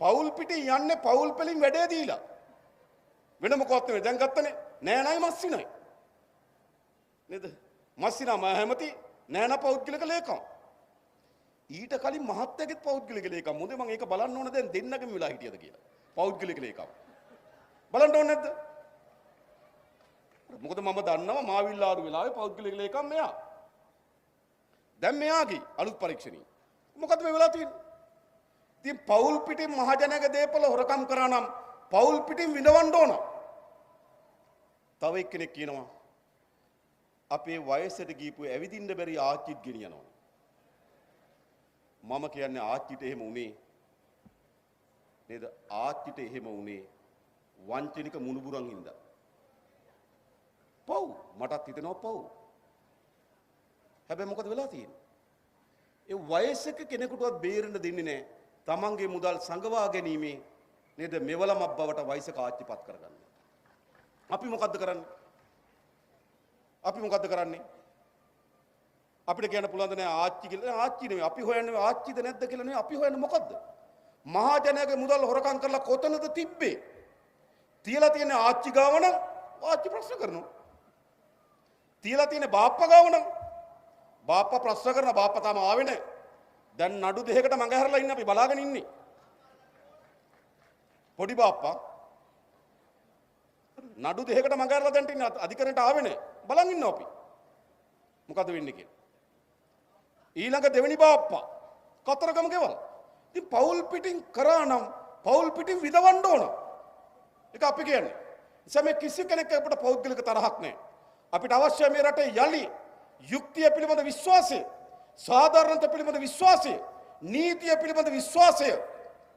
පවුල් පිටින් යන්නේ පවුල් පෙලින් වැඩේ දීලා. වෙන මොකවත් නෙවෙයි. දැන් ගත්තනේ නෑ නයි මස්සිනයි. නේද? මස්සිනා මම හැමති නෑ නා පෞද්ගලික ලේකම්. ඊට කලින් මහත්තයාගෙත් පෞද්ගලික ලේකම්. මොකද මම ඒක බලන්න ඕන දැන් දෙන්නගෙම වෙලා හිටියද කියලා. පෞද්ගලික ලේකම්. බලන්න ඕනේ නැද්ද? මොකද මම දන්නවා මාවිල්ලාරු වෙලාවේ පෞද්ගලික ලේකම් මෙයා. දැන් මෙයාගේ අලුත් පරීක්ෂණي. මොකද මේ වෙලා තියෙන්නේ? ඉතින් පෞල් පිටින් මහජනගේ දේපල හොරකම් කරා නම් පෞල් පිටින් විඳවන්න ඕන. තව එක්කෙනෙක් කියනවා අපේ වයසට ගිහපු ඇවිදින්න බැරි ආච්චිත් ගෙනියනවා. මම කියන්නේ ආච්චිට එහෙම උනේ නේද? ආච්චිට එහෙම උනේ වංචනික මුණුබුරන් හින්දා. පව් මටත් හිතෙනවා පව්. හැබැයි මොකද වෙලා තියෙන්නේ? ඒ වයසක කෙනෙකුටවත් බේරෙන්න දෙන්නේ නැහැ. තමන්ගේ මුදල් සංගවා ගැනීමේ නේද මෙවලමක් බවට වයසක ආච්චිපත් කරගන්න. අපි මොකද්ද කරන්නේ? අපිට කියන්න පුළුවන් ද නෑ ආච්චි කියලා. ආච්චි නෙවෙයි අපි හොයන්නේ ආච්චිද නැද්ද කියලා නෙවෙයි අපි හොයන්නේ මොකද්ද? මහජනයාගේ මුදල් හොරකම් කරලා කොතනද තිබ්බේ? තියලා තියෙන ආච්චි ගාව නම් ආච්චි ප්‍රශ්න කරනවා. තියලා තියෙන බාප්පා ගාව නම් බාප්පා ප්‍රශ්න කරන බාප්පා තාම ආවේ නැහැ. දැන් නඩු දෙකකට මඟ හැරලා ඉන්නේ අපි බලාගෙන ඉන්නේ. පොඩි බාප්පා නඩු දෙකකට මඟ හැරලා දැන් ඉන්නේ අධිකරණයට ආවේ නැහැ. බලන් ඉන්නවා අපි. මොකද වෙන්නේ කියලා. ඊළඟ දෙවෙනි බාප්පා කතරගම ගෙවල්. ඉතින් පෞල් පිටින් කරා නම් පෞල් පිටින් විදවන්න ඕන. ඒක අපි කියන්නේ. ඉතින් කිසි කෙනෙක් අපිට පෞද්ගලික තරහක් නැහැ. අපිට අවශ්‍ය මේ රටේ යලි යුක්තිය පිළිබඳ විශ්වාසය, සාධාරණත්වය පිළිබඳ විශ්වාසය, නීතිය පිළිබඳ විශ්වාසය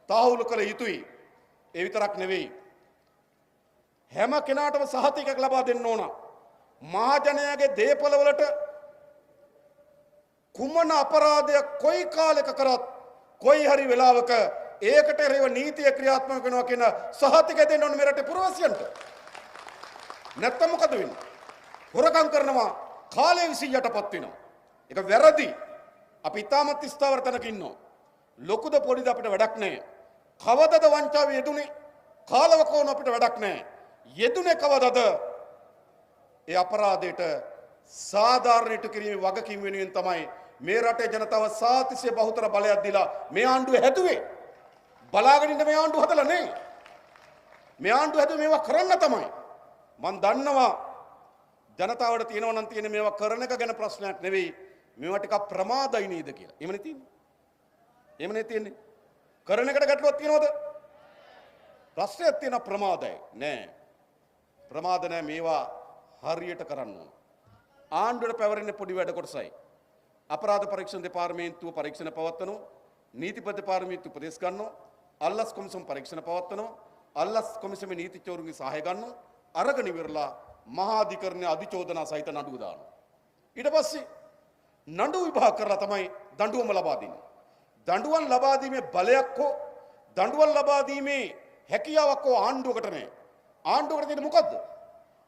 තාහුළු කළ යුතුයි. ඒ විතරක් නෙවෙයි. හැම කෙනාටම සහතිකයක් ලබා දෙන්න ඕන. මහජනයාගේ දේපල වලට කුමන අපරාධයක් කොයි කාලයක කරත් කොයි හරි වෙලාවක ඒකට එරෙහිව නීතිය ක්‍රියාත්මක වෙනවා කියන සහතිකය දෙන්න ඕන මේ රටේ පුරවැසියන්ට. නැත්තම් මොකද වෙන්නේ? හොරකම් කරනවා කාලය විසින් යටපත් වෙනවා. ඒක වැරදි. අපි ඉතාමත් ස්ථාවර තැනක ඉන්නවා. ලොකුද පොඩිද අපිට වැඩක් නැහැ. කවදද වංචාවේ යෙදුනේ? කාලවකෝන අපිට වැඩක් නැහැ. යෙදුනේ කවදද? ඒ අපරාධයට සාධාරණයට කිරීමේ වගකීම වෙනුවෙන් තමයි මේ රටේ ජනතාව සාතිශය බහුතර බලයක් දීලා මේ ආණ්ඩුව හැදුවේ. බලාගෙන ඉන්න මේ ආණ්ඩුව හදලා නෙවෙයි. මේ ආණ්ඩුව හැදුවේ මේවා කරන්න තමයි. මම දන්නවා ජනතාවට තියෙනවා නම් තියෙන මේවා කරන එක ගැන ප්‍රශ්නයක් නෙවෙයි. මේවා ටිකක් ප්‍රමාදයි නේද කියලා. එහෙමනේ තියෙන්නේ. එහෙමනේ තියෙන්නේ. කරන එකට ගැටලුවක් තියෙනවද? ප්‍රශ්නයක් තියෙන ප්‍රමාදයි. නෑ. ප්‍රමාද නෑ මේවා හරියට කරන්න ඕන. ආණ්ඩුවට පැවරෙන්නේ පොඩි වැඩ කොටසයි. අපරාධ පරීක්ෂණ දෙපාර්තමේන්තුව පරීක්ෂණ පවත්වනවා. නීතිපති දෙපාර්තමේන්තුව උපදෙස් ගන්නවා. අල්ලස් කොමිසම පරීක්ෂණ පවත්වනවා. අල්ලස් කොමිසමේ නීතිචෝරුන්ගේ සහාය ගන්නවා. අරගෙන ඉවරලා මහා අධිකරණයේ අධිචෝදනා සහිත නඩුව දානවා. ඊට පස්සේ නඩු විභාග කරලා තමයි දඬුවම ලබා දෙන්නේ. දඬුවම් ලබා දීමේ බලයක් හෝ දඬුවම් ලබා දීමේ හැකියාවක් හෝ ආණ්ඩුවකට නැහැ. ආණ්ඩුවකට තියෙන්නේ මොකද්ද?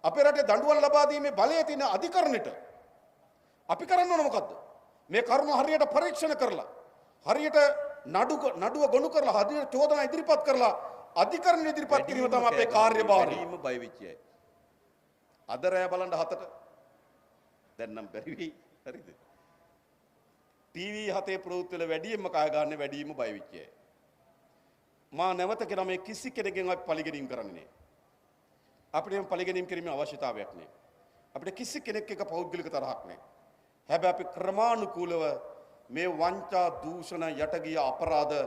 අපේ රටේ දඬුවම් ලබා දීමේ බලය තියෙන අධිකරණයට. අපි කරන්න ඕන මොකද්ද? මේ කරුණ හරියට පරීක්ෂණ කරලා හරියට නඩුව ගොනු කරලා හරියට චෝදනා ඉදිරිපත් කරලා අධිකරණ ඉදිරිපත් කිරීම තමයි අපේ කාර්යභාරය. බය වෙච්ච අය. අද රෑ බලන්න 7ට දැන් නම් බැරි වෙයි. හරිද? ටීවී 7 ප්‍රවෘත්ති වල වැඩියෙන්ම කය ගන්න වැඩියෙන්ම බය වෙච්ච අය. මා නැවත කියන මේ කිසි කෙනෙක්ගෙන් අපි පරිගණන් කරන්නේ නැහැ. අපිට මේ පරිගණන් කිරීමේ අවශ්‍යතාවයක් නැහැ. අපිට කිසි කෙනෙක් එක පෞද්ගලික තරහක් නැහැ. හැබැයි අපි ක්‍රමානුකූලව මේ වංචා දූෂණ යටගිය අපරාධ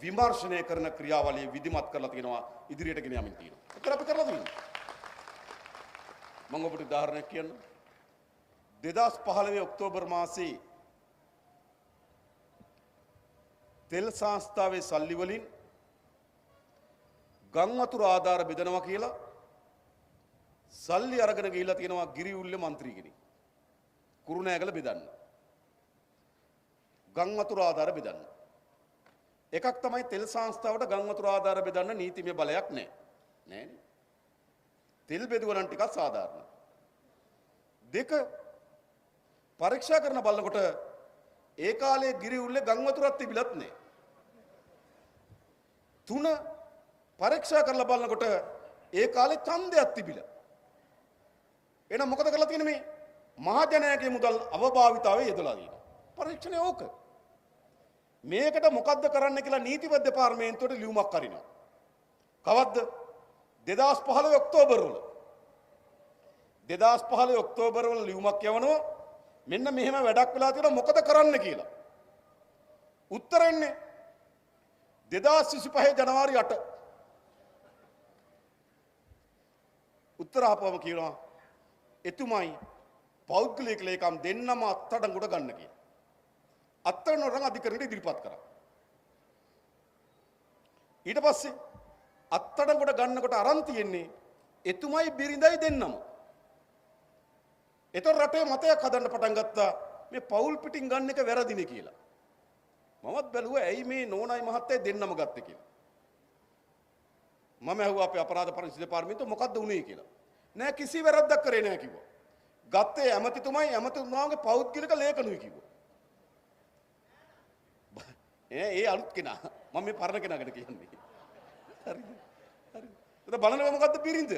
විමර්ශනය කරන ක්‍රියාවලිය විධිමත් කරලා තියෙනවා ඉදිරියට ගෙන යමින් තියෙනවා. ඒක අපි කරලා තියෙනවා. මම ඔබට උදාහරණයක් කියන්න. 2015 ඔක්තෝබර් මාසයේ තෙල් සංස්ථාවේ සල්ලි වලින් ගම් වතුර ආධාර බෙදනවා කියලා සල්ලි අරගෙන ගිහිල්ලා තියෙනවා ගිරිඋල්ලේ മന്ത്രി කෙනෙක්. කුරුණෑගල බෙදන්න. ගම් වතුර ආධාර බෙදන්න. එකක් තමයි තෙල් සංස්ථාවට ගම් වතුර ආධාර බෙදන්න නීතිමය බලයක් නැහැ. නෑනේ. තෙල් බෙදුවා නම් ටිකක් සාධාරණයි. දෙක පරීක්ෂා කරන බලනකොට ඒ කාලේ ගිරිඋල්ලේ ගම් වතුරක් තිබිලත් නැහැ. 3 පරීක්ෂා කරලා බලනකොට ඒ කාලේ ඡන්දයක් තිබිලා. එහෙනම් මොකද කරලා තියෙන්නේ මේ? මහජනයාගේ මුදල් අවභාවිතාවේ යෙදලා තියෙනවා. පරීක්ෂණය ඕක. මේකට මොකද්ද කරන්න කියලා නීතිපති දෙපාර්තමේන්තුවට ලියුමක් අරිනවා. කවද්ද? 2015 ඔක්තෝබර් වල. 2015 ඔක්තෝබර් වල ලියුමක් යවනවා. මෙන්න මෙහෙම වැඩක් වෙලා තියෙනවා මොකද කරන්න කියලා. උත්තර එන්නේ 2025 ජනවාරි 8. උත්තර ආපුවම කියනවා එතුමයි පෞද්ගලික ලේකම් දෙන්නම අත්අඩංගුවට ගන්න කියලා. අත්අඩංගුවට අධිකරණයට ඉදිරිපත් කරා. ඊට පස්සේ අත්අඩංගුවට ගන්නකොට අරන් තියෙන්නේ එතුමයි බිරිඳයි දෙන්නම. ඒතර රටේ මතයක් හදන්න පටන් ගත්තා මේ පෞල් පිටින් ගන්න එක වැරදිනේ කියලා. මමත් බැලුවා ඇයි මේ නෝනායි මහත්තයයි දෙන්නම ගත්තේ කියලා. මම ඇහුවා අපේ අපරාධ පරීක්ෂණ දෙපාර්තමේන්තුව මොකද්ද උනේ කියලා. නෑ කිසි වැරද්දක් කරේ නෑ කිව්වා. ගත්තේ ඇමතිතුමයි ඇමතිතුමාගේ පෞද්ගලික ලේඛනුයි කිව්වා. ඒ අලුත් කෙනා මම මේ පරණ කෙනාකට කියන්නේ. හරිද? හරිද? ඒක බලනවා මොකද්ද බිරිඳ?